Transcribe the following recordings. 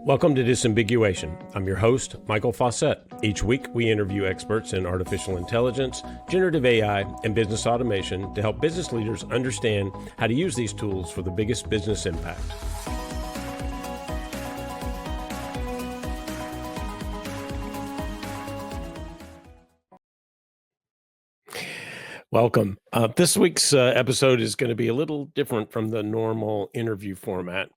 Welcome to Disambiguation. I'm your host, Michael Fauscette. Each week, we interview experts in artificial intelligence, generative AI, and business automation to help business leaders understand how to use these tools for the biggest business impact. Welcome. This week's episode is going to be a little different from the normal interview format.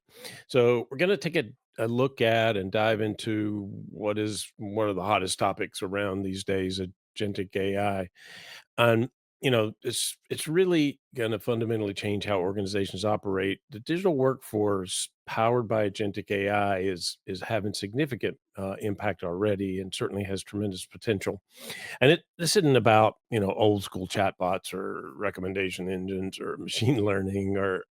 So we're going to take a look at and dive into what is one of the hottest topics around these days, agentic AI. And it's really going to fundamentally change how organizations operate. The digital workforce powered by agentic AI is having significant impact already, and certainly has tremendous potential. And this isn't about, old school chatbots or recommendation engines or machine learning or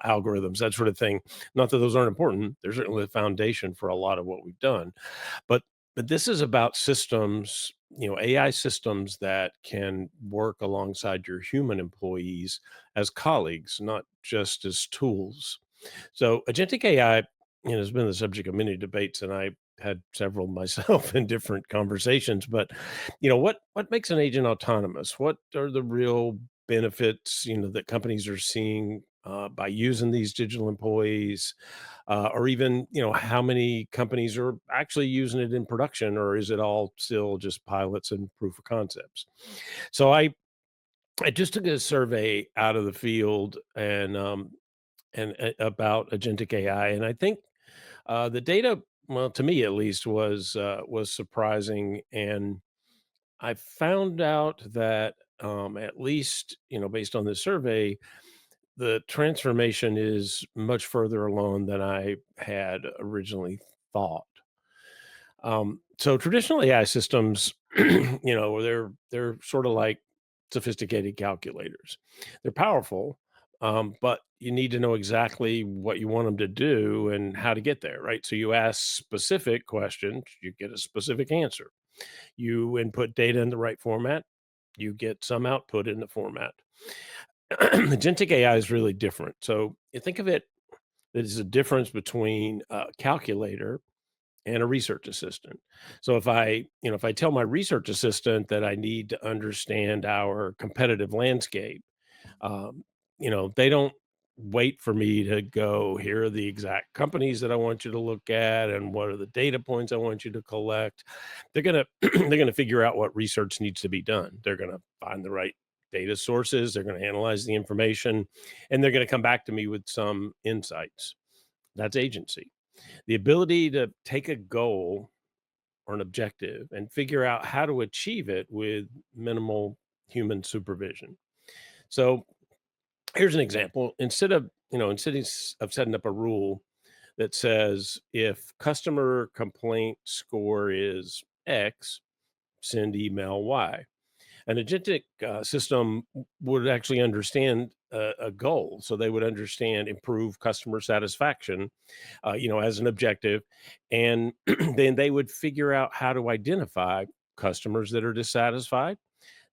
algorithms, that sort of thing. Not that those aren't important. They're certainly the foundation for a lot of what we've done. But this is about systems, AI systems that can work alongside your human employees as colleagues, not just as tools. So agentic AI, has been the subject of many debates, and I had several myself in different conversations. But what makes an agent autonomous? What are the real benefits that companies are seeing by using these digital employees, or even how many companies are actually using it in production, or is it all still just pilots and proof of concepts? So I just took a survey out of the field and about agentic AI, and I think the data, well, to me at least, was surprising, and I found out that at least based on the survey, the transformation is much further along than I had originally thought. So traditional AI systems, they're sort of like sophisticated calculators. They're powerful, but you need to know exactly what you want them to do and how to get there, right? So you ask specific questions, you get a specific answer. You input data in the right format, you get some output in the format. Agentic AI is really different. So you think of it, there's a difference between a calculator and a research assistant. So if I tell my research assistant that I need to understand our competitive landscape, they don't wait for me to go, here are the exact companies that I want you to look at and what are the data points I want you to collect. They're going to they're going to figure out what research needs to be done. They're going to find the right data sources, they're going to analyze the information, and they're going to come back to me with some insights. That's agency. The ability to take a goal or an objective and figure out how to achieve it with minimal human supervision. So here's an example. Instead of setting up a rule that says if customer complaint score is X, send email Y. An agentic system would actually understand a goal. So they would understand improve customer satisfaction, as an objective. And then they would figure out how to identify customers that are dissatisfied.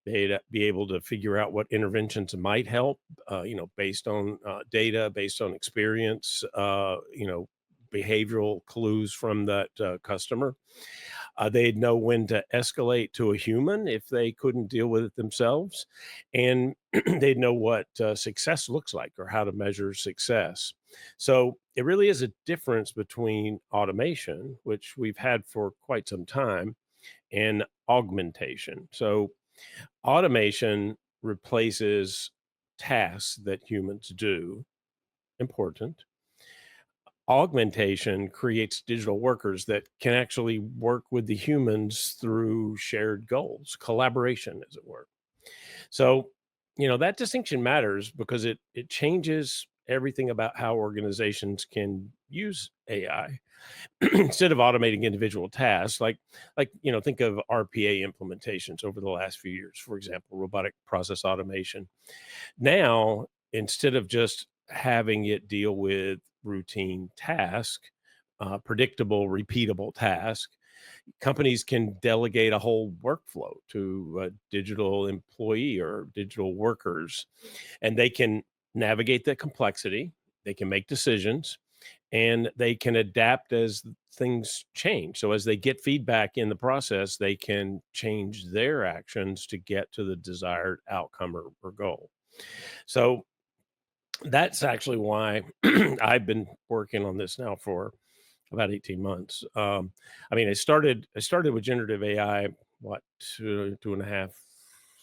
They'd be able to figure out what interventions might help, based on data, based on experience, behavioral clues from that customer. They'd know when to escalate to a human if they couldn't deal with it themselves. And they'd know what success looks like or how to measure success. So it really is a difference between automation, which we've had for quite some time, and augmentation. So automation replaces tasks that humans do, important. Augmentation creates digital workers that can actually work with the humans through shared goals, collaboration, as it were. So, that distinction matters because it changes everything about how organizations can use AI. Instead of automating individual tasks, think of RPA implementations over the last few years, for example, robotic process automation. Now, instead of just having it deal with routine task, predictable, repeatable task, companies can delegate a whole workflow to a digital employee or digital workers, and they can navigate the complexity. They can make decisions, and they can adapt as things change. So as they get feedback in the process, they can change their actions to get to the desired outcome or goal. So that's actually why I've been working on this now for about 18 months. I mean, I started with generative AI, what, 2.5,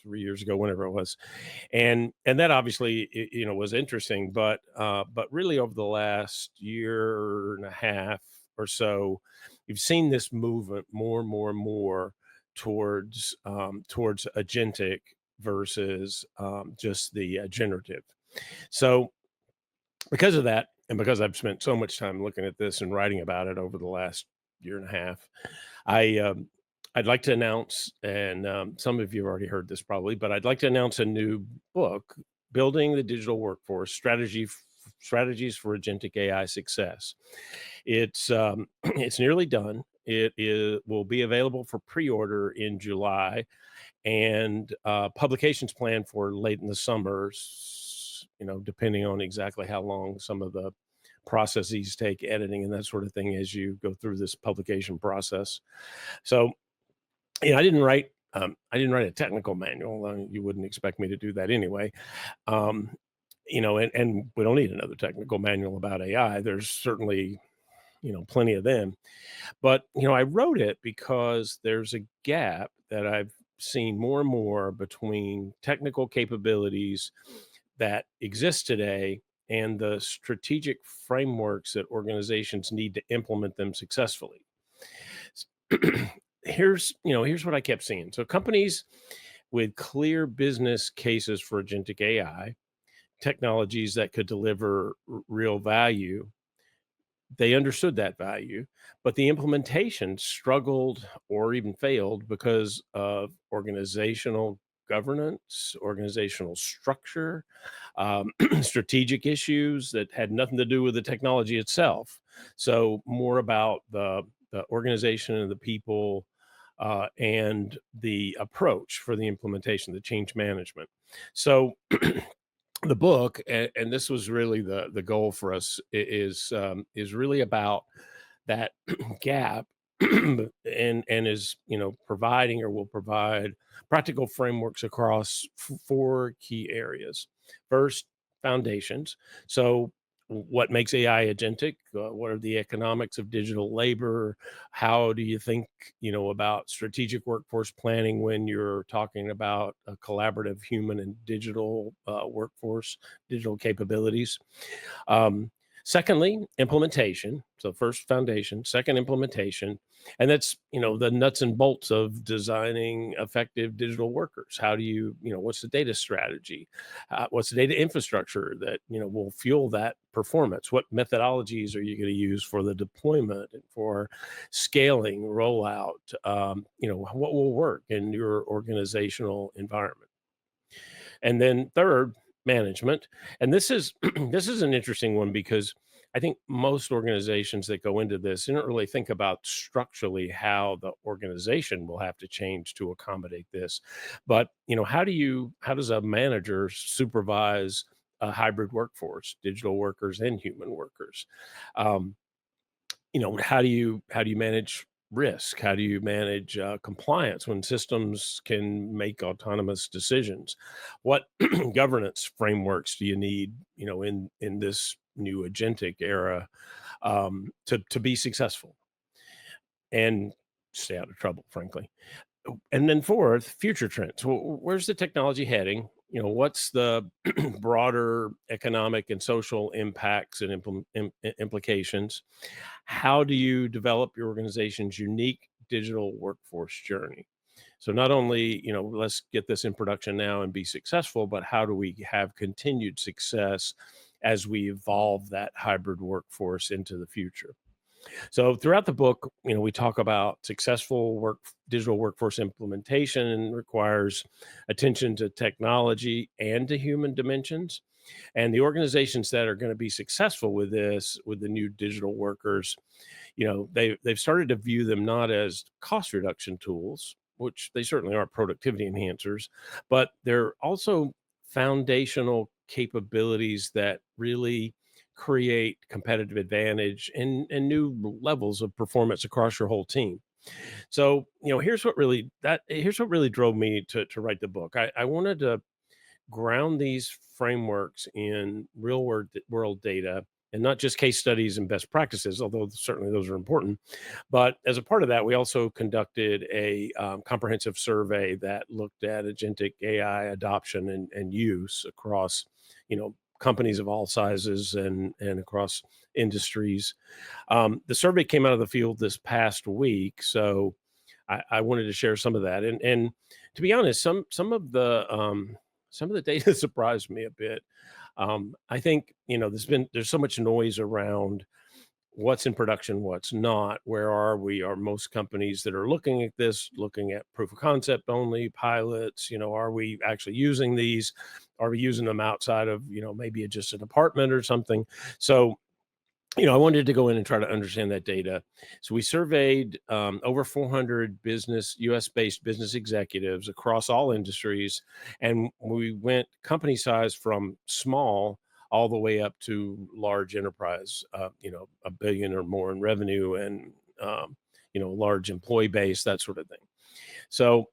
3 years ago, whenever it was, and that obviously was interesting, but really over the last year and a half or so, you've seen this movement more and more and more towards agentic versus just the generative. So because of that, and because I've spent so much time looking at this and writing about it over the last year and a half, I I'd like to announce, and some of you have already heard this probably, but I'd like to announce a new book, "Building the Digital Workforce: Strategies for Agentic AI Success." It's it's nearly done. Will be available for pre-order in July, and publications planned for late in the summer. Depending on exactly how long some of the processes take, editing and that sort of thing, as you go through this publication process. So, I didn't write a technical manual. You wouldn't expect me to do that anyway. Um, and we don't need another technical manual about AI. There's certainly plenty of them. But, I wrote it because there's a gap that I've seen more and more between technical capabilities that exist today and the strategic frameworks that organizations need to implement them successfully. Here's what I kept seeing. So companies with clear business cases for agentic AI, technologies that could deliver real value, they understood that value, but the implementation struggled or even failed because of organizational governance, organizational structure, strategic issues that had nothing to do with the technology itself. So more about the organization and the people, and the approach for the implementation, the change management. So the book, and this was really the goal for us, is really about that gap, and is providing, or will provide, practical frameworks across four key areas. First, foundations. So what makes AI agentic? What are the economics of digital labor? How do you think about strategic workforce planning when you're talking about a collaborative human and digital workforce, digital capabilities? um, Secondly, implementation. So first, foundation; second, implementation. And that's the nuts and bolts of designing effective digital workers. How do what's the data strategy? What's the data infrastructure that will fuel that performance? What methodologies are you going to use for the deployment and for scaling, rollout? What will work in your organizational environment? And then third, management. And this is this is an interesting one, because I think most organizations that go into this, they don't really think about structurally how the organization will have to change to accommodate this. But how does a manager supervise a hybrid workforce, digital workers and human workers? Um, how do you manage risk? How do you manage compliance when systems can make autonomous decisions? What governance frameworks do you need in this new agentic era, to be successful and stay out of trouble, frankly? And then fourth, future trends. Where's the technology heading? What's the broader economic and social impacts and implications? How do you develop your organization's unique digital workforce journey? So not only, let's get this in production now and be successful, but how do we have continued success as we evolve that hybrid workforce into the future? So throughout the book, we talk about successful digital workforce implementation requires attention to technology and to human dimensions. And the organizations that are going to be successful with this, with the new digital workers, they've started to view them not as cost reduction tools, which they certainly are productivity enhancers, but they're also foundational capabilities that really create competitive advantage and new levels of performance across your whole team. So, here's what really drove me to write the book. I wanted to ground these frameworks in world data and not just case studies and best practices, although certainly those are important. But as a part of that, we also conducted a comprehensive survey that looked at agentic AI adoption and use across, companies of all sizes and across industries. The survey came out of the field this past week, so I wanted to share some of that. And to be honest, some of the data surprised me a bit. I think there's so much noise around what's in production, what's not. Where are we? Are most companies that are looking at this looking at proof of concept only, pilots? Are we actually using these? Are we using them outside of maybe just an apartment or something? So I wanted to go in and try to understand that data. So we surveyed over 400 US based business executives across all industries. And we went company size from small all the way up to large enterprise, a billion or more in revenue and, large employee base, that sort of thing. So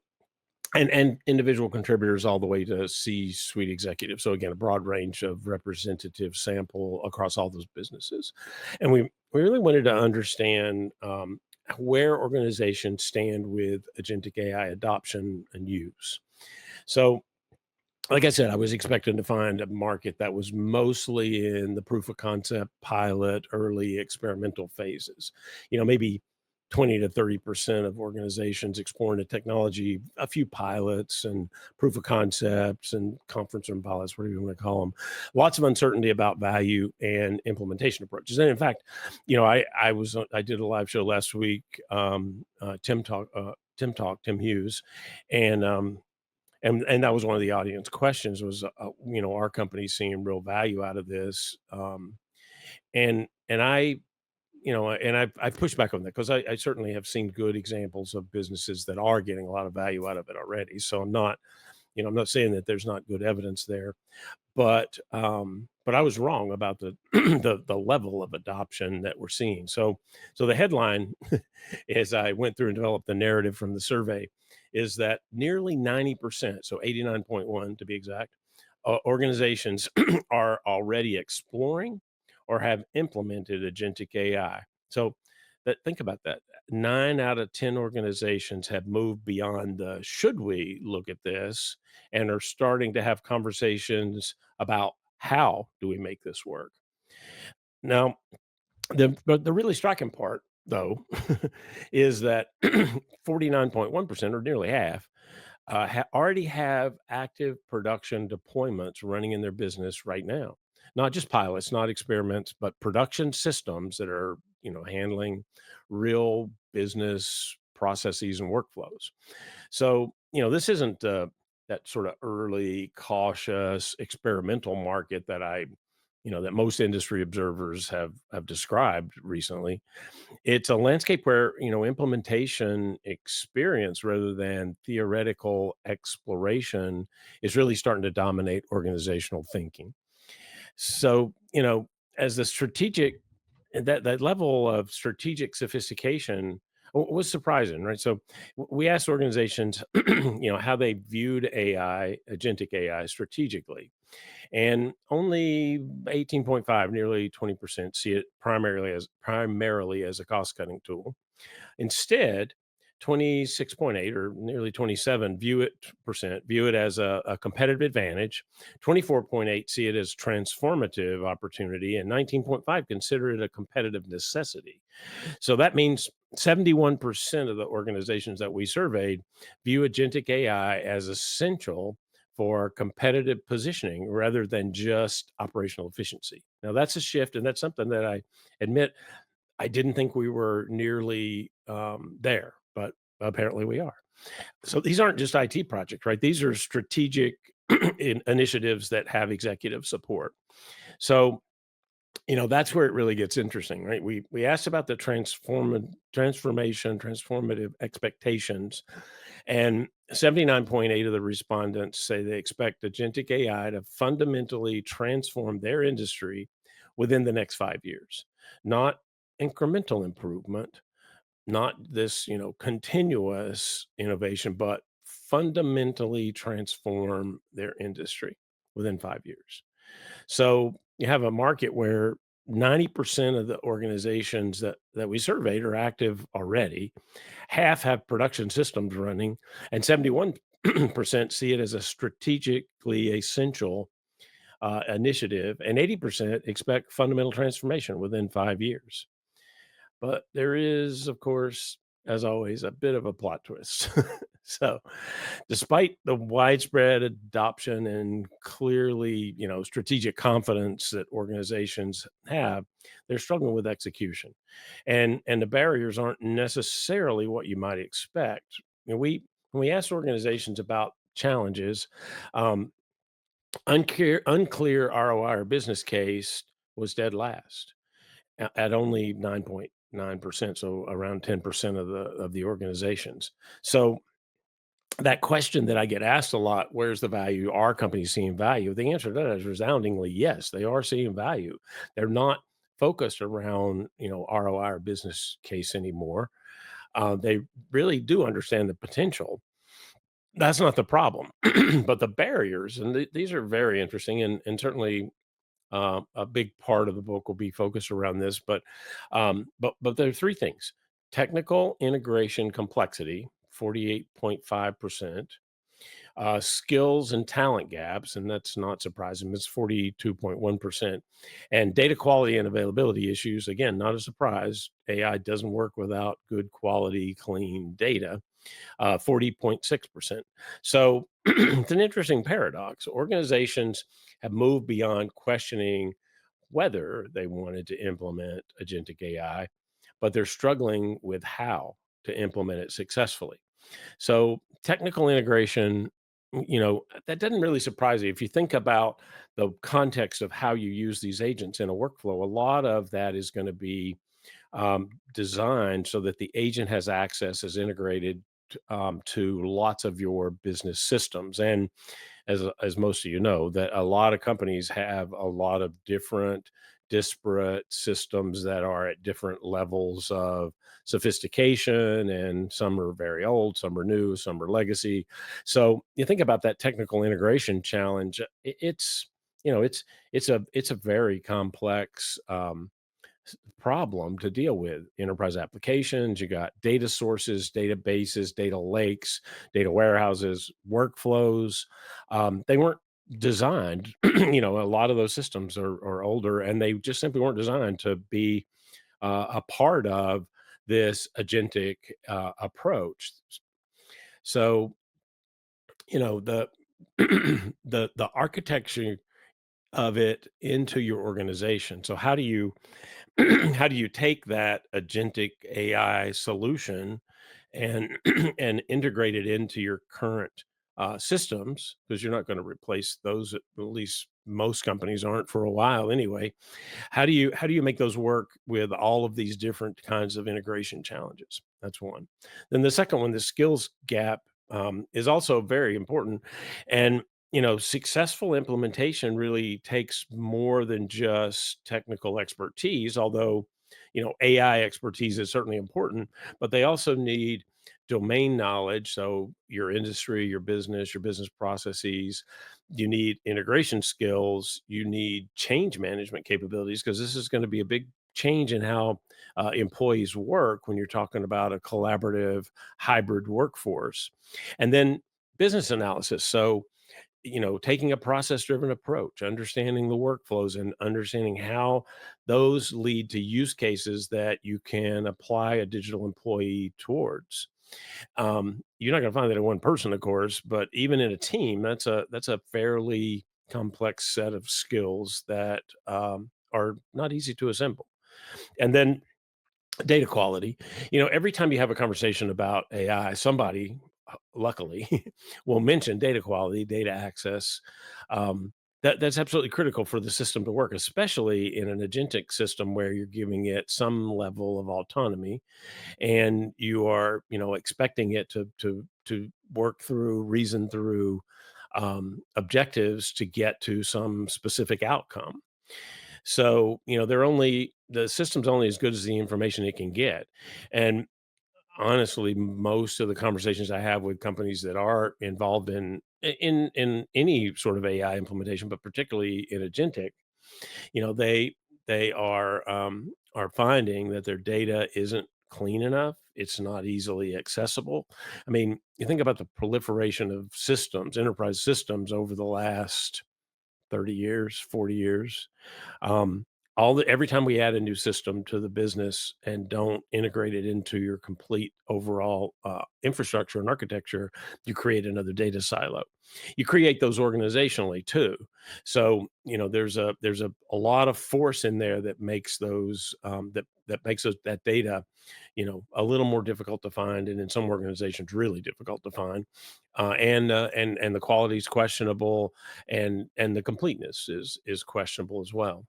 and individual contributors all the way to C-suite executives. So again, a broad range of representative sample across all those businesses. And we really wanted to understand where organizations stand with agentic AI adoption and use. So like I said, I was expecting to find a market that was mostly in the proof of concept, pilot, early experimental phases. Maybe 20 to 30% of organizations exploring the technology, a few pilots and proof of concepts and conference room pilots, whatever you want to call them. Lots of uncertainty about value and implementation approaches. And in fact, I did a live show last week, Tim Hughes, and and that was one of the audience questions was, our company seeing real value out of this? And I've pushed back on that because I certainly have seen good examples of businesses that are getting a lot of value out of it already. So I'm not saying that there's not good evidence there, but I was wrong about the the level of adoption that we're seeing. So the headline, as I went through and developed the narrative from the survey, is that nearly 90%, so 89.1 to be exact, organizations are already exploring or have implemented agentic AI. So think about that. 9 out of 10 organizations have moved beyond the should we look at this and are starting to have conversations about how do we make this work. Now, but the really striking part, though, is that 49.1% or nearly half already have active production deployments running in their business right now. Not just pilots, not experiments, but production systems that are, handling real business processes and workflows. So, this isn't that sort of early, cautious, experimental market that that most industry observers have described recently. It's a landscape where, implementation experience rather than theoretical exploration is really starting to dominate organizational thinking. So, as the strategic that level of strategic sophistication was surprising, right? So we asked organizations, how they viewed AI, agentic AI strategically, and only 18.5, nearly 20% see it primarily as a cost-cutting tool. Instead, 26.8 or nearly 27 view it as a competitive advantage. 24.8 see it as transformative opportunity, and 19.5 consider it a competitive necessity. So that means 71% of the organizations that we surveyed view agentic AI as essential for competitive positioning rather than just operational efficiency. Now, that's a shift, and that's something that I admit I didn't think we were nearly there, but apparently we are. So these aren't just IT projects, right? These are strategic initiatives that have executive support. So that's where it really gets interesting, right? We asked about the transformative expectations, and 79.8 of the respondents say they expect agentic AI to fundamentally transform their industry within the next 5 years, not incremental improvement, not this, continuous innovation, but fundamentally transform their industry within 5 years. So you have a market where 90% of the organizations that we surveyed are active already. Half have production systems running, and 71% see it as a strategically essential initiative, and 80% expect fundamental transformation within 5 years. But there is, of course, as always, a bit of a plot twist. So, despite the widespread adoption and clearly, strategic confidence that organizations have, they're struggling with execution. And the barriers aren't necessarily what you might expect. When we ask organizations about challenges, um, unclear ROI or business case was dead last at only 9.9%, so around 10% of the organizations. So that question that I get asked a lot, where's the value? Are companies seeing value? The answer to that is resoundingly yes, they are seeing value. They're not focused around, ROI or business case anymore. They really do understand the potential. That's not the problem, but the barriers, and these are very interesting, and certainly a big part of the book will be focused around this, but there are three things: technical integration complexity, 48.5%, skills and talent gaps, and that's not surprising. It's 42.1%, and data quality and availability issues. Again, not a surprise. AI doesn't work without good quality, clean data. 40.6%. So it's an interesting paradox. Organizations have moved beyond questioning whether they wanted to implement agentic AI, but they're struggling with how to implement it successfully. So technical integration, that doesn't really surprise you. If you think about the context of how you use these agents in a workflow, a lot of that is going to be designed so that the agent has access as integrated to lots of your business systems. And as most of you know, that a lot of companies have a lot of different disparate systems that are at different levels of sophistication, and some are very old, some are new, some are legacy. So you think about that technical integration challenge, it's a very complex problem to deal with. Enterprise applications, you got data sources, databases, data lakes, data warehouses, workflows. They weren't designed, a lot of those systems are older, and they just simply weren't designed to be a part of this agentic approach. So, the the architecture of it into your organization. So how do you how do you take that agentic AI solution and and integrate it into your current systems? Because you're not going to replace those, at least most companies aren't for a while anyway. How do you make those work with all of these different kinds of integration challenges? That's one. Then the second one, the skills gap, is also very important, and successful implementation really takes more than just technical expertise, although AI expertise is certainly important, but they also need domain knowledge. So your industry, your business processes, you need integration skills, you need change management capabilities, because this is going to be a big change in how employees work when you're talking about a collaborative hybrid workforce. And then business analysis. So taking a process driven approach, understanding the workflows and understanding how those lead to use cases that you can apply a digital employee towards. You're not going to find that in one person, of course, but even in a team, that's a fairly complex set of skills that are not easy to assemble. And then data quality. Every time you have a conversation about AI, somebody, luckily, will mention data quality, data access. That's absolutely critical for the system to work, especially in an agentic system where you're giving it some level of autonomy, and you are, expecting it to work through, reason through objectives to get to some specific outcome. So, the system's only as good as the information it can get. And honestly, most of the conversations I have with companies that are involved in any sort of AI implementation, but particularly in agentic, you know, they are finding that their data isn't clean enough. It's not easily accessible. I mean, you think about the proliferation of systems, enterprise systems over the last 30 years, 40 years. Um, every time we add a new system to the business and don't integrate it into your complete overall infrastructure and architecture, you create another data silo. You create those organizationally too. So there's a lot of force in there that makes those that makes that data, a little more difficult to find, and in some organizations really difficult to find. And the quality is questionable, and the completeness is questionable as well.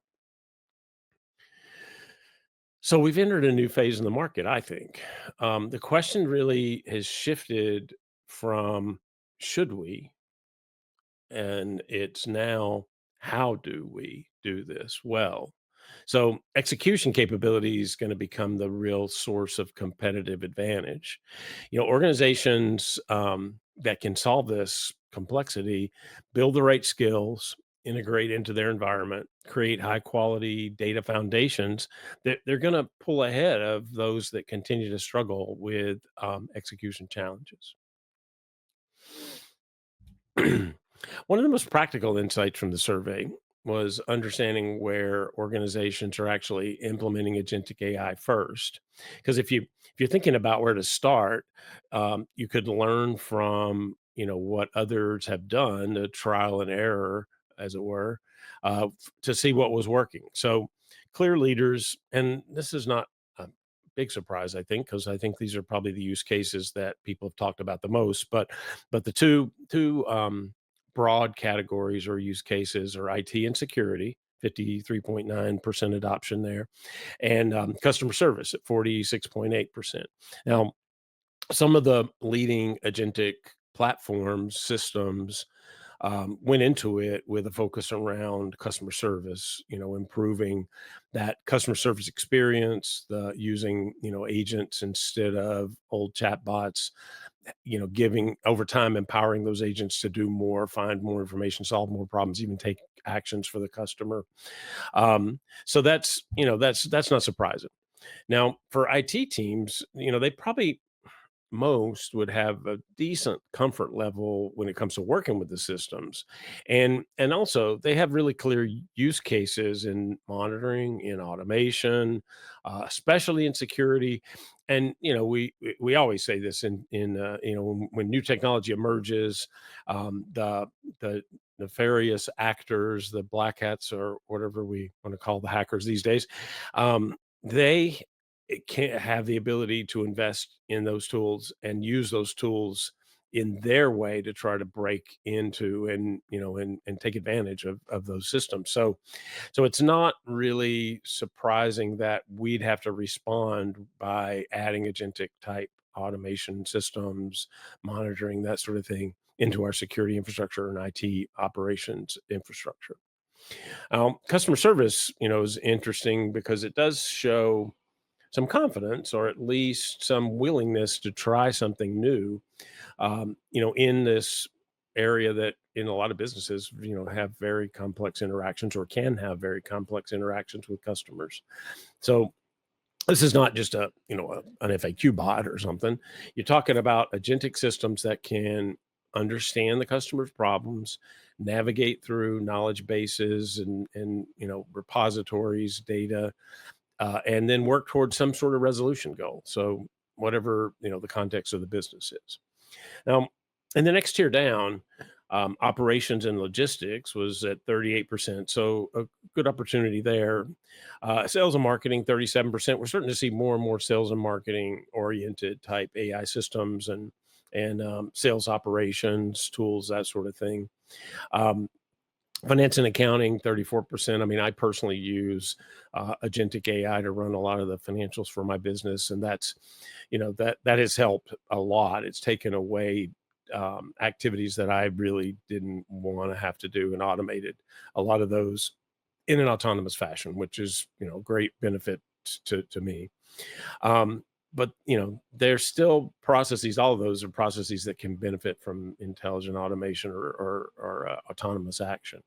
So we've entered a new phase in the market, I think. The question really has shifted from should we, and it's now how do we do this well? So execution capability is going to become the real source of competitive advantage. Organizations that can solve this complexity, build the right skills, integrate into their environment, create high quality data foundations, they're going to pull ahead of those that continue to struggle with execution challenges. One of the most practical insights from the survey was understanding where organizations are actually implementing agentic AI first. Because if you're thinking about where to start, you could learn from what others have done, a trial and error, as it were, to see what was working. So clear leaders, and this is not a big surprise, I think, because I think these are probably the use cases that people have talked about the most. But the two broad categories or use cases are IT and security, 53.9% adoption there, and customer service at 46.8%. Now, some of the leading agentic platforms, systems, went into it with a focus around customer service, improving that customer service experience, the using, agents instead of old chatbots, giving over time, empowering those agents to do more, find more information, solve more problems, even take actions for the customer. So that's not surprising. Now, for IT teams, they probably most would have a decent comfort level when it comes to working with the systems, and also they have really clear use cases in monitoring, in automation, especially in security. And we always say this in when new technology emerges, the nefarious actors, the black hats, or whatever we want to call the hackers these days, they it can't have the ability to invest in those tools and use those tools in their way to try to break into and take advantage of those systems. So it's not really surprising that we'd have to respond by adding agentic type automation systems, monitoring, that sort of thing, into our security infrastructure and IT operations infrastructure. Customer service, is interesting because it does show some confidence, or at least some willingness to try something new, in this area that in a lot of businesses, have very complex interactions, or can have very complex interactions with customers. So this is not just an FAQ bot or something. You're talking about agentic systems that can understand the customer's problems, navigate through knowledge bases and repositories, data, and then work towards some sort of resolution goal. So whatever the context of the business is. Now, in the next tier down, operations and logistics was at 38%. So a good opportunity there. Sales and marketing, 37%. We're starting to see more and more sales and marketing oriented type AI systems and sales operations tools, that sort of thing. Um, Finance and accounting, 34%. I mean, I personally use agentic AI to run a lot of the financials for my business, and that has helped a lot. It's taken away activities that I really didn't want to have to do and automated a lot of those in an autonomous fashion, which is, great benefit to me. Um, but there's still processes. All of those are processes that can benefit from intelligent automation or autonomous action.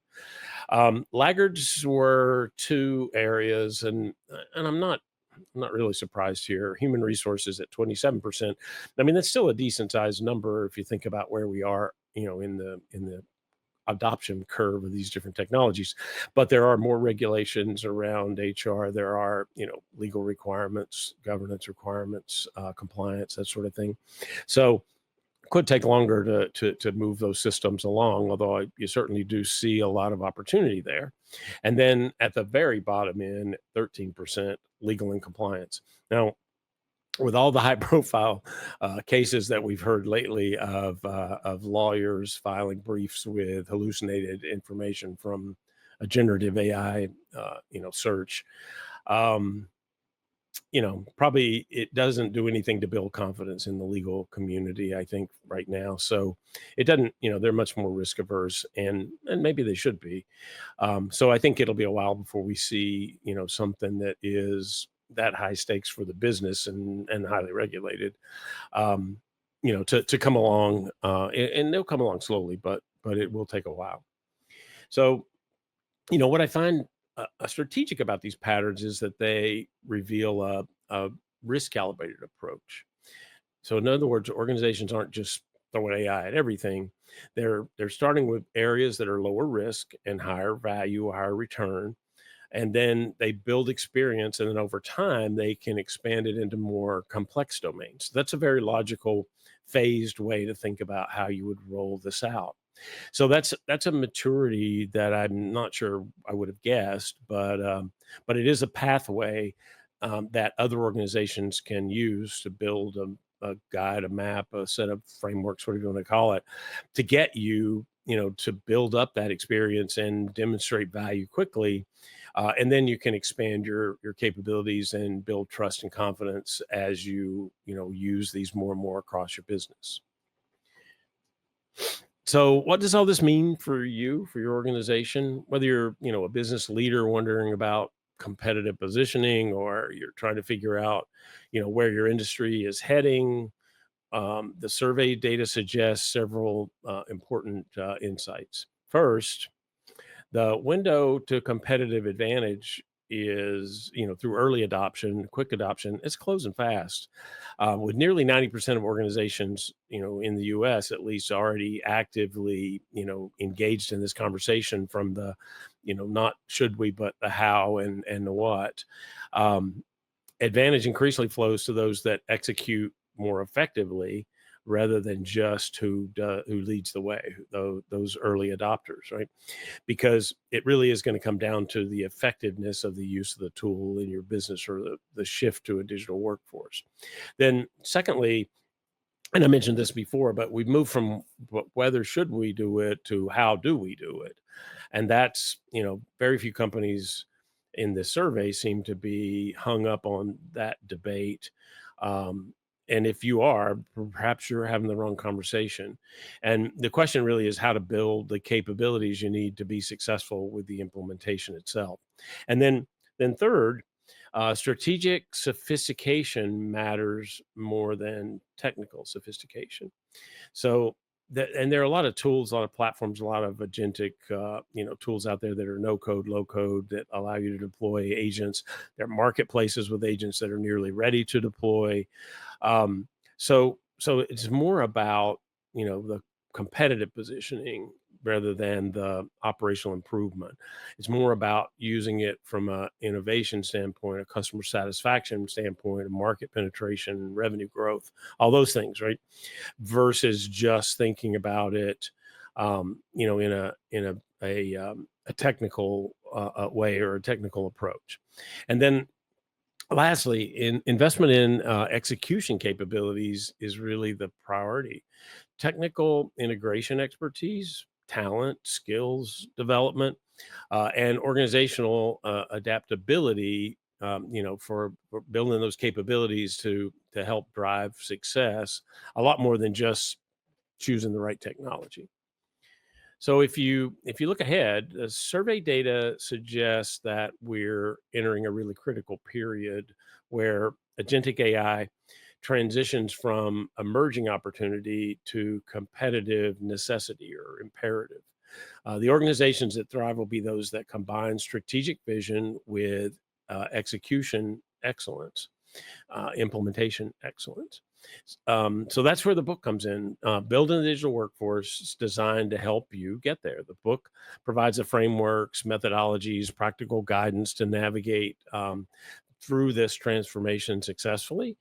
Laggards were two areas, and I'm not really surprised here. Human resources at 27%. I mean, that's still a decent sized number if you think about where we are, in the adoption curve of these different technologies. But there are more regulations around HR. There are, legal requirements, governance requirements, compliance, that sort of thing. So could take longer to move those systems along, although you certainly do see a lot of opportunity there. And then at the very bottom end, 13% legal and compliance. Now, with all the high profile cases that we've heard lately of lawyers filing briefs with hallucinated information from a generative AI, search, um, probably it doesn't do anything to build confidence in the legal community, I think, right now. So it doesn't, they're much more risk averse, and maybe they should be. So I think it'll be a while before we see, something that is that high stakes for the business and highly regulated, um, to come along, and they'll come along slowly, but it will take a while. So what I find strategic about these patterns is that they reveal a risk calibrated approach. So, in other words, organizations aren't just throwing AI at everything. They're starting with areas that are lower risk and higher value, higher return, and then they build experience, and then over time they can expand it into more complex domains. That's a very logical, phased way to think about how you would roll this out. So that's a maturity that I'm not sure I would have guessed, but it is a pathway that other organizations can use to build a guide, a map, a set of frameworks, whatever you want to call it, to get you, to build up that experience and demonstrate value quickly, and then you can expand your capabilities and build trust and confidence as you use these more and more across your business. So, what does all this mean for you, for your organization? Whether you're, a business leader wondering about competitive positioning, or you're trying to figure out, where your industry is heading, the survey data suggests several important insights. First, the window to competitive advantage is, through early adoption, quick adoption, it's closing fast. With nearly 90% of organizations, in the US at least, already actively, engaged in this conversation from the, not should we, but the how and the what. Um, Advantage increasingly flows to those that execute more effectively rather than just who leads the way, those early adopters, right? Because it really is going to come down to the effectiveness of the use of the tool in your business, or the shift to a digital workforce. Then, secondly, and I mentioned this before, but we've moved from whether should we do it to how do we do it. And that's, very few companies in this survey seem to be hung up on that debate. Um, and if you are, perhaps you're having the wrong conversation. And the question really is how to build the capabilities you need to be successful with the implementation itself. And then third, strategic sophistication matters more than technical sophistication. So and there are a lot of tools, a lot of platforms, a lot of agentic, tools out there that are no code, low code, that allow you to deploy agents. There are marketplaces with agents that are nearly ready to deploy. So it's more about, the competitive positioning rather than the operational improvement. It's more about using it from a innovation standpoint, a customer satisfaction standpoint, a market penetration, revenue growth, all those things, right? Versus just thinking about it, in a technical way, or a technical approach. And then lastly, investment in execution capabilities is really the priority. Technical integration expertise, talent, skills development, and organizational adaptability. For building those capabilities to help drive success, a lot more than just choosing the right technology. So if you look ahead, the survey data suggests that we're entering a really critical period where agentic AI transitions from emerging opportunity to competitive necessity or imperative. The organizations that thrive will be those that combine strategic vision with execution excellence, implementation excellence. So that's where the book comes in. Building the Digital Workforce is designed to help you get there. The book provides the frameworks, methodologies, practical guidance to navigate through this transformation successfully.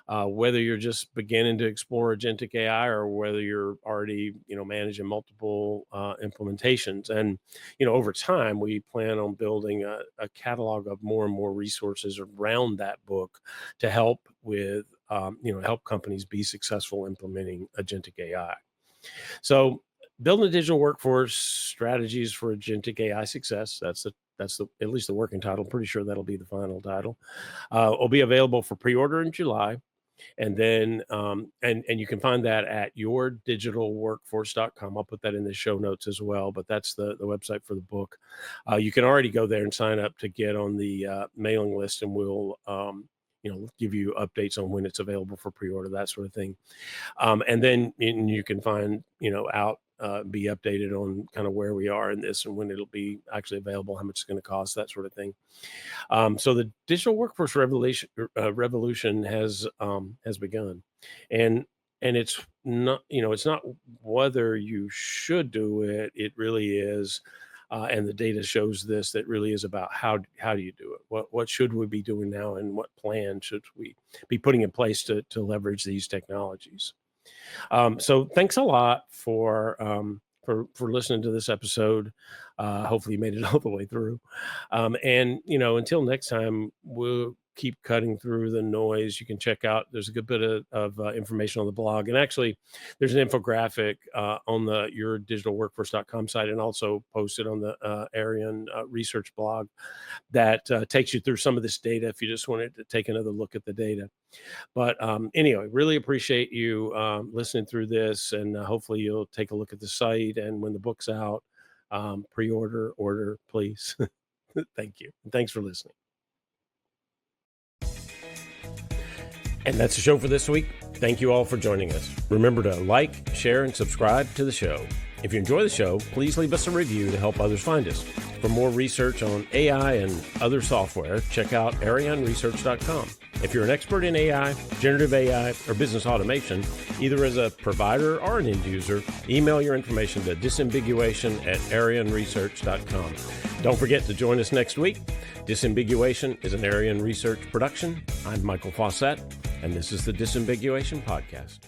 Whether you're just beginning to explore agentic AI or whether you're already, managing multiple implementations, and over time we plan on building a catalog of more and more resources around that book to help with, help companies be successful implementing agentic AI. So, building a digital workforce strategies for agentic AI success. That's the at least the working title. Pretty sure that'll be the final title. Will be available for pre-order in July, and then and you can find that at yourdigitalworkforce.com. I'll put that in the show notes as well. But that's the website for the book. You can already go there and sign up to get on the mailing list, and we'll give you updates on when it's available for pre-order, that sort of thing. And then you can find, out, be updated on kind of where we are in this and when it'll be actually available, how much it's going to cost, that sort of thing. So the digital workforce revolution has begun, and it's not whether you should do it. It really is. And the data shows this, that really is about how do you do it? What should we be doing now, and what plan should we be putting in place to leverage these technologies? So thanks a lot for listening to this episode. Hopefully you made it all the way through. And until next time, we'll keep cutting through the noise. You can check out. There's a good bit of information on the blog, and actually, there's an infographic on the yourdigitalworkforce.com site, and also posted on the Arian research blog that takes you through some of this data if you just wanted to take another look at the data. But anyway, really appreciate you listening through this, and hopefully you'll take a look at the site. And when the book's out, order, please. Thank you. And thanks for listening. And that's the show for this week. Thank you all for joining us. Remember to like, share, and subscribe to the show. If you enjoy the show, please leave us a review to help others find us. For more research on AI and other software, check out arianresearch.com. If you're an expert in AI, generative AI, or business automation, either as a provider or an end user, email your information to disambiguation@arianresearch.com. Don't forget to join us next week. Disambiguation is an Arian Research production. I'm Michael Fauscette, and this is the Disambiguation Podcast.